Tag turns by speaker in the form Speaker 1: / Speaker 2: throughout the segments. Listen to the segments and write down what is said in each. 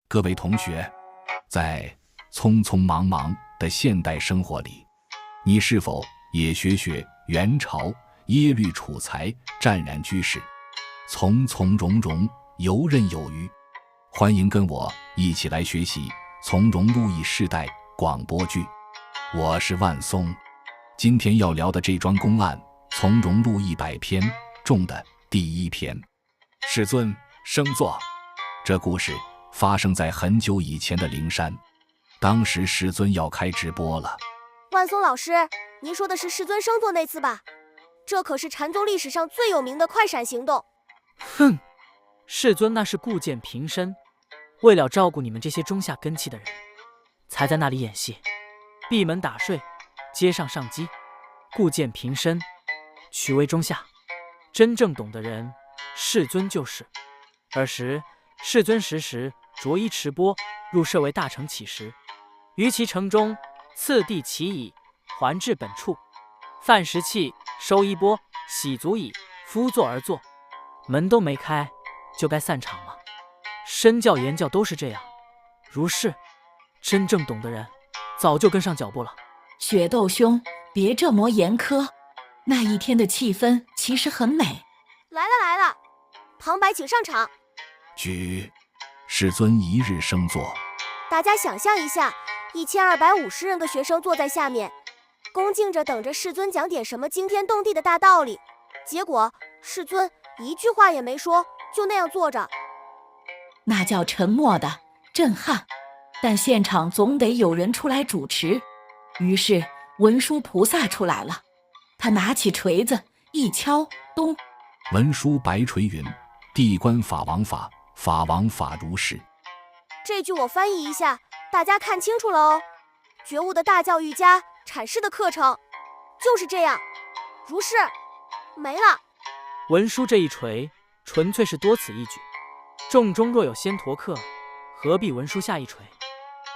Speaker 1: 各位同学，在匆匆忙忙的现代生活里，你是否也学学元朝耶律楚材湛然居士，从从容容，游刃有余？欢迎跟我一起来学习从容路易世代广播剧。我是万松，今天要聊的这桩公案，从容路100篇中的第1篇，世尊升座。这故事发生在很久以前的灵山，当时世尊要开直播了。
Speaker 2: 万松老师，您说的是世尊升座那次吧？这可是禅宗历史上最有名的快闪行动。
Speaker 3: 哼，世尊那是故剑平身，为了照顾你们这些中下根器的人，才在那里演戏，闭门打睡，街上上机，故剑平身，取为中下。真正懂的人，世尊就是。尔时世尊时着衣持钵，入舍为大乘起时，于其城中次第起矣，还至本处，饭食器，收衣钵，洗足矣，敷座而坐。门都没开，就该散场了。身教言教都是这样，如是真正懂的人，早就跟上脚步了。
Speaker 4: 雪豆兄，别这么严苛。那一天的气氛其实很美。
Speaker 2: 来了，旁白请上场。
Speaker 1: 举世尊一日升座，
Speaker 2: 大家想象一下，1250人的学生坐在下面，恭敬着等着世尊讲点什么惊天动地的大道理。结果世尊一句话也没说，就那样坐着。
Speaker 4: 那叫沉默的震撼，但现场总得有人出来主持。于是文殊菩萨出来了，他拿起锤子一敲，咚！
Speaker 1: 文殊白垂云：地观法王法，法王法如是。
Speaker 2: 这句我翻译一下，大家看清楚了哦。觉悟的大教育家阐释的课程就是这样。如是没了。
Speaker 3: 文殊这一锤纯粹是多此一举，众中若有仙陀客，何必文殊下一锤？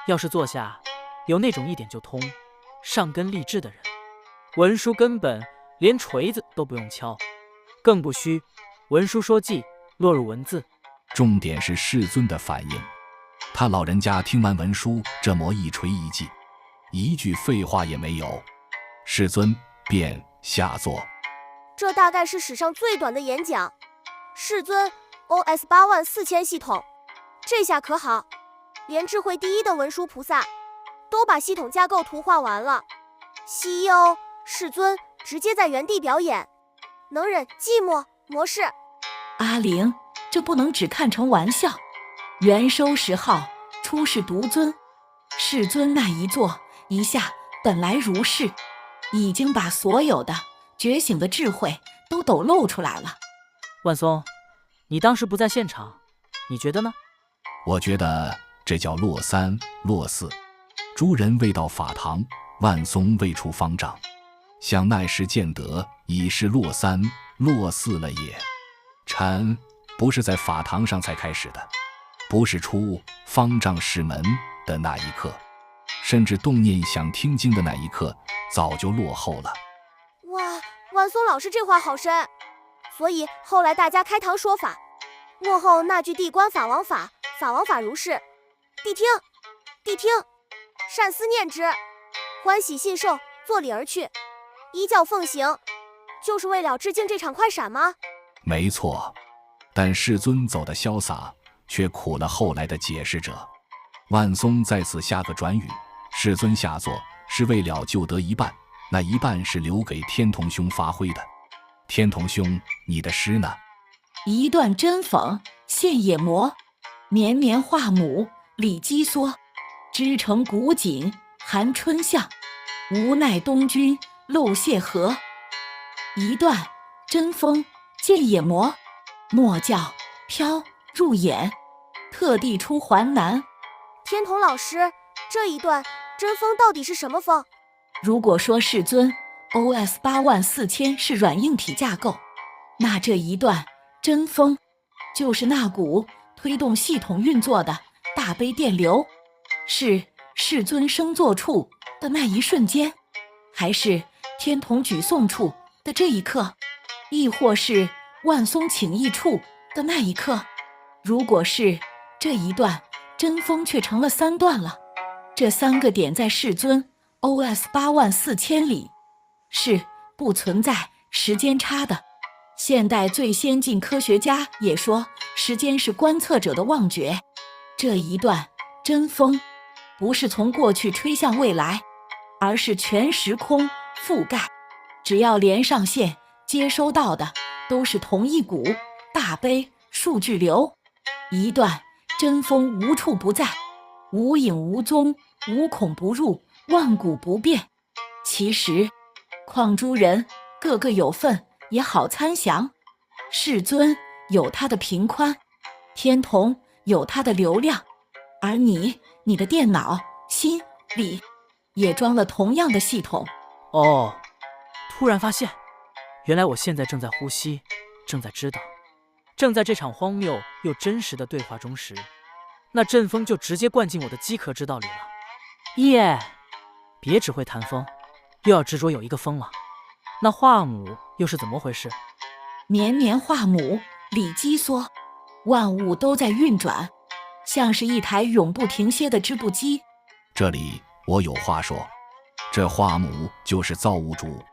Speaker 3: 要是坐下有那种一点就通上根立志的人，文殊根本连锤子都不用敲，更不需文殊说记落入文字。
Speaker 1: 重点是世尊的反应，他老人家听完文殊这么一锤一记，一句废话也没有，世尊便下座。
Speaker 2: 这大概是史上最短的演讲。世尊 OS 84000系统，这下可好，连智慧第一的文殊菩萨都把系统架构图画完了。CEO 世尊直接在原地表演，能忍寂寞模式。
Speaker 4: 阿灵，这不能只看成玩笑。元收10号出世独尊，世尊那一坐一下本来如是，已经把所有的觉醒的智慧都抖露出来了。
Speaker 3: 万松，你当时不在现场，你觉得呢？
Speaker 1: 我觉得这叫落三落四。诸人未到法堂，万松未出方丈，想那时见得已是落三落四了也。禅不是在法堂上才开始的，不是出方丈室门的那一刻，甚至动念想听经的那一刻早就落后了。
Speaker 2: 哇，万松老师这话好深。所以后来大家开堂说法，幕后那句地观法王法，法王法如是，谛听，善思念之，欢喜信受，作礼而去，依教奉行，就是为了致敬这场快闪吗？
Speaker 1: 没错，但世尊走的潇洒，却苦了后来的解释者。万松在此下个转语，世尊下座是为了救得一半，那一半是留给天童兄发挥的。天童兄，你的诗呢？
Speaker 4: 一段真讽现野魔，绵绵画母理鸡缩，织成古锦含春象，无奈东君漏谢河。一段真风见野魔，莫教飘入眼，特地出环南。
Speaker 2: 天童老师，这一段真风到底是什么风？
Speaker 4: 如果说世尊 OS 84000是软硬体架构，那这一段真风就是那股推动系统运作的大悲电流。是世尊升座处的那一瞬间，还是天童举诵处的这一刻，亦或是万松请益处的那一刻？如果是这一段针锋却成了3段了。这3个点在世尊 OS84000里是不存在时间差的。现代最先进科学家也说，时间是观测者的妄觉。这一段针锋不是从过去吹向未来，而是全时空覆盖，只要连上线，接收到的都是同一股大悲数据流。一段针锋无处不在，无影无踪，无孔不入，万古不变。其实矿诸人个个有份，也好参详。世尊有他的频宽，天童有他的流量，而你的电脑心里也装了同样的系统。
Speaker 3: 哦，突然发现，原来我现在正在呼吸，正在知道，正在这场荒谬又真实的对话中时，那阵风就直接灌进我的机壳之道里了。耶！别只会谈风，又要执着有一个风了。那化母又是怎么回事？
Speaker 4: 绵绵化母，里鸡缩，万物都在运转，像是一台永不停歇的织布机。
Speaker 1: 这里我有话说，这化母就是造物主，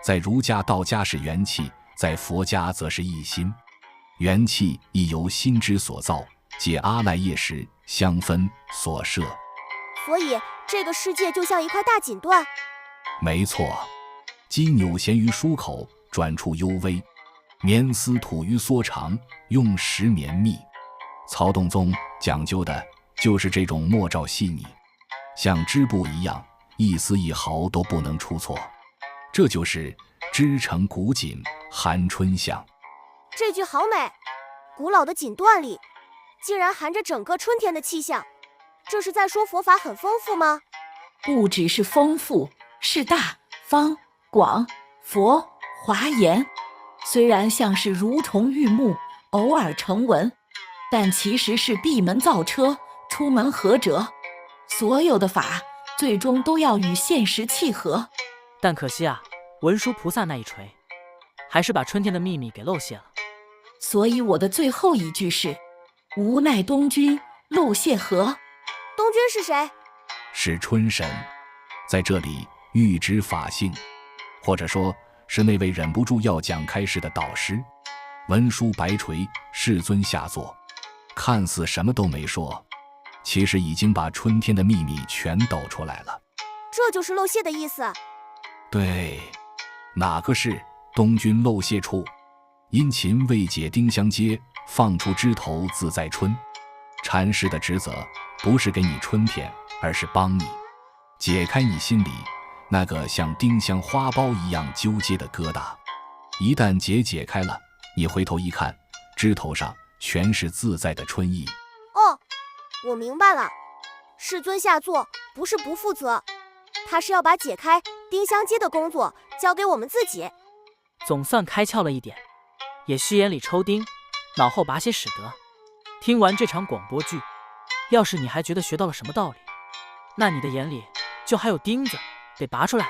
Speaker 1: 在儒家道家是元气，在佛家则是一心。元气亦由心之所造，借阿赖耶识相分所摄。
Speaker 2: 所以这个世界就像一块大锦缎。
Speaker 1: 没错，机扭弦于舒口，转处幽微；绵丝吐于缩长，用时绵密。曹洞宗讲究的就是这种墨照细腻，像织布一样，一丝一毫都不能出错。这就是织成古锦，含春香。
Speaker 2: 这句好美，古老的锦缎里竟然含着整个春天的气象。这是在说佛法很丰富吗？
Speaker 4: 不只是丰富，是大方广佛华严。虽然像是蠕虫玉木，偶尔成文，但其实是闭门造车，出门合辙。所有的法最终都要与现实契合。
Speaker 3: 但可惜啊，文殊菩萨那一锤，还是把春天的秘密给漏泄了。
Speaker 4: 所以我的最后一句是：无奈东君漏泄河。
Speaker 2: 东君是谁？
Speaker 1: 是春神，在这里预知法性，或者说是那位忍不住要讲开示的导师。文殊白垂，世尊下座，看似什么都没说，其实已经把春天的秘密全抖出来了。
Speaker 2: 这就是漏泄的意思。
Speaker 1: 对，哪个是东君漏泄处？殷勤未解丁香阶，放出枝头自在春。禅师的职责不是给你春天，而是帮你解开你心里那个像丁香花苞一样纠结的疙瘩。一旦解开了，你回头一看，枝头上全是自在的春意。
Speaker 2: 哦，我明白了，世尊下座不是不负责，他是要把解开丁香阶的工作交给我们自己。
Speaker 3: 总算开窍了一点，也需眼里抽钉，脑后拔些使得。听完这场广播剧，要是你还觉得学到了什么道理，那你的眼里就还有钉子得拔出来，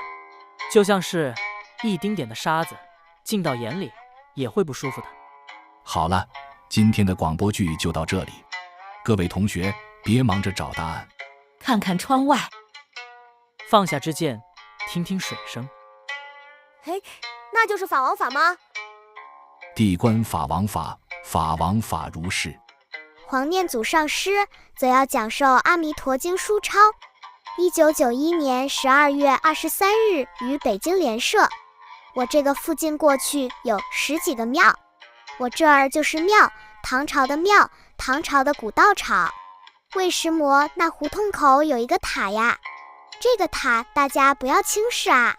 Speaker 3: 就像是一丁点的沙子进到眼里也会不舒服的。
Speaker 1: 好了，今天的广播剧就到这里，各位同学别忙着找答案，
Speaker 4: 看看窗外，
Speaker 3: 放下支箭，听听水声。
Speaker 2: 嘿，那就是法王法吗？
Speaker 1: 地观法王法，法王法如是。
Speaker 2: 黄念祖上师则要讲授《阿弥陀经》书抄。1991年12月23日于北京联社。我这个附近过去有10几个庙，我这儿就是庙，唐朝的庙，唐朝的古道场。魏石磨那胡同口有一个塔呀，这个塔大家不要轻视啊。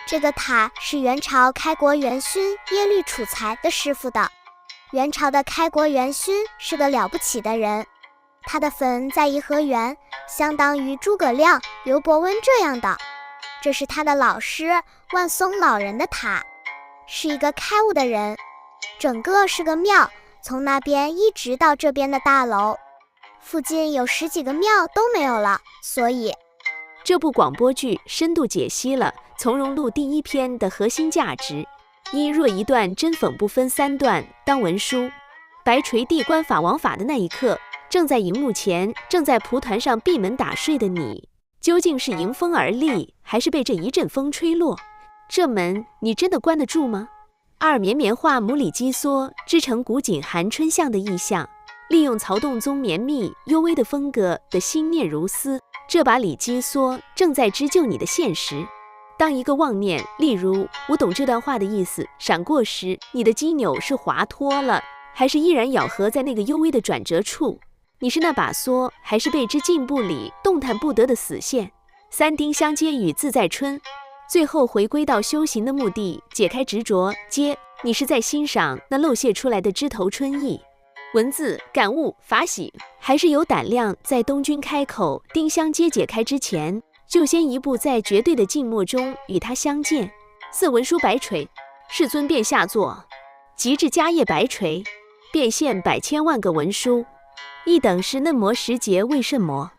Speaker 2: 这个塔是元朝开国元勋耶律楚材的师傅的。元朝的开国元勋是个了不起的人，他的坟在颐和园，相当于诸葛亮、刘伯温这样的。这是他的老师万松老人的塔，是一个开悟的人。整个是个庙，从那边一直到这边的大楼，附近有10几个庙都没有了。所以
Speaker 5: 这部广播剧深度解析了从容录第1篇的核心价值。一若一段真讽不分3段，当文殊白垂地观法王法的那一刻，正在荧幕前，正在蒲团上闭门打睡的你，究竟是迎风而立，还是被这一阵风吹落？这门你真的关得住吗？2绵绵画母里鸡缩织成古井寒春像的意象，利用曹洞宗绵密幽微的风格的心念如丝。这把里鸡缩正在织就你的现实。当一个妄念，例如我懂这段话的意思，闪过时，你的机钮是滑脱了，还是依然咬合在那个幽微的转折处？你是那把梭，还是被之进步里动弹不得的死线？3丁相接与自在春，最后回归到修行的目的，解开执着。接，你是在欣赏那漏泄出来的枝头春意。文字感悟法喜，还是有胆量在东君开口丁香阶解开之前，就先一步在绝对的静默中与他相见。4文书白垂，世尊便下座，极致迦叶白垂，变现百千万个文书。一等是嫩模时节为甚模，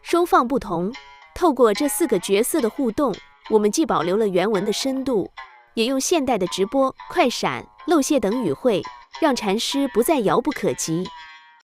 Speaker 5: 收放不同。透过这4个角色的互动，我们既保留了原文的深度，也用现代的直播、快闪、漏泄等语汇，让禅师不再遥不可及。